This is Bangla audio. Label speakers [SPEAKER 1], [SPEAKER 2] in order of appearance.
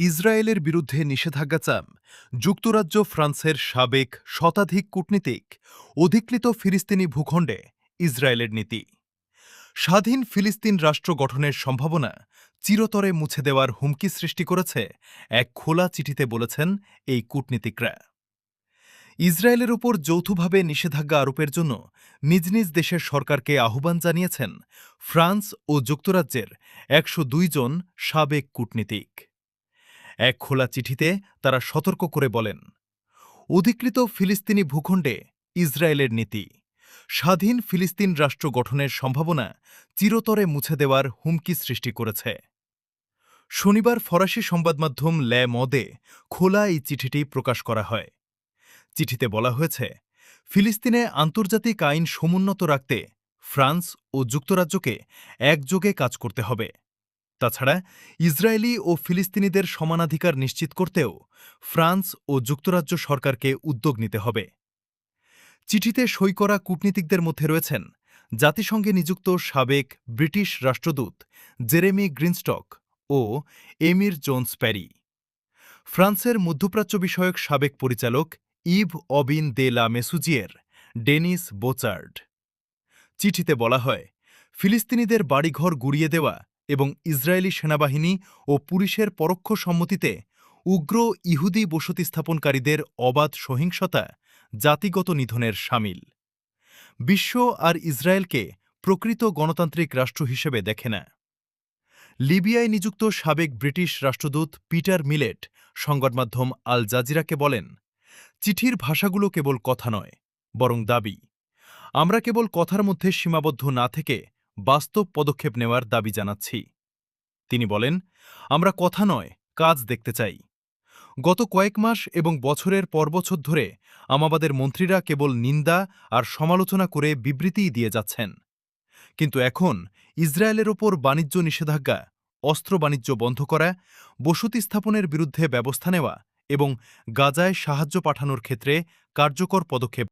[SPEAKER 1] ইসরায়েলের বিরুদ্ধে নিষেধাজ্ঞা চান যুক্তরাজ্য ফ্রান্সের সাবেক শতাধিক কূটনীতিক অধিকৃত ফিলিস্তিনি ভূখণ্ডে ইসরায়েলের নীতি স্বাধীন ফিলিস্তিন রাষ্ট্র গঠনের সম্ভাবনা চিরতরে মুছে দেওয়ার হুমকি সৃষ্টি করেছে এক খোলা চিঠিতে বলেছেন এই কূটনীতিকরা। ইসরায়েলের ওপর যৌথভাবে নিষেধাজ্ঞা আরোপের জন্য নিজ নিজ দেশের সরকারকে আহ্বান জানিয়েছেন ফ্রান্স ও যুক্তরাজ্যের ১০২ জন সাবেক কূটনীতিক। এক খোলা চিঠিতে তারা সতর্ক করে বলেন, অধিকৃত ফিলিস্তিনি ভূখণ্ডে ইসরায়েলের নীতি স্বাধীন ফিলিস্তিন রাষ্ট্র গঠনের সম্ভাবনা চিরতরে মুছে দেওয়ার হুমকি সৃষ্টি করেছে। শনিবার ফরাসি সংবাদমাধ্যম লে মদে খোলা এই চিঠিটি প্রকাশ করা হয়। চিঠিতে বলা হয়েছে, ফিলিস্তিনে আন্তর্জাতিক আইন সমুন্নত রাখতে ফ্রান্স ও যুক্তরাজ্যকে একযোগে কাজ করতে হবে। তাছাড়া ইসরায়েলি ও ফিলিস্তিনিদের সমানাধিকার নিশ্চিত করতেও ফ্রান্স ও যুক্তরাজ্য সরকারকে উদ্যোগ নিতে হবে। চিঠিতে সই করা কূটনীতিকদের মধ্যে রয়েছেন জাতিসংঘে নিযুক্ত সাবেক ব্রিটিশ রাষ্ট্রদূত জেরেমি গ্রিনস্টক ও এমির জোন্স প্যারি, ফ্রান্সের মধ্যপ্রাচ্য বিষয়ক সাবেক পরিচালক ইভ অবিন দে লা মেসুজিয়ের ডেনিস বোচার্ড। চিঠিতে বলা হয়, ফিলিস্তিনিদের বাড়িঘর গুড়িয়ে দেওয়া এবং ইসরায়েলি সেনাবাহিনী ও পুলিশের পরোক্ষ সম্মতিতে উগ্র ইহুদি বসতি স্থাপনকারীদের অবাধ সহিংসতা জাতিগত নিধনের শামিল। বিশ্ব আর ইসরায়েলকে প্রকৃত গণতান্ত্রিক রাষ্ট্র হিসেবে দেখে না। লিবিয়ায় নিযুক্ত সাবেক ব্রিটিশ রাষ্ট্রদূত পিটার মিলেট সংবাদমাধ্যম আল জাজিরাকে বলেন, চিঠির ভাষাগুলো কেবল কথা নয়, বরং দাবি। আমরা কেবল কথার মধ্যে সীমাবদ্ধ না থেকে বাস্তব পদক্ষেপ নেওয়ার দাবি জানাচ্ছি। তিনি বলেন, আমরা কথা নয়, কাজ দেখতে চাই। গত কয়েক মাস এবং বছরের পর বছর ধরে আমাদের মন্ত্রীরা কেবল নিন্দা আর সমালোচনা করে বিবৃতিই দিয়ে যাচ্ছেন। কিন্তু এখন ইসরায়েলের ওপর বাণিজ্য নিষেধাজ্ঞা, অস্ত্র বাণিজ্য বন্ধ করা, বসতি স্থাপনের বিরুদ্ধে ব্যবস্থা নেওয়া এবং গাজায় সাহায্য পাঠানোর ক্ষেত্রে কার্যকর পদক্ষেপ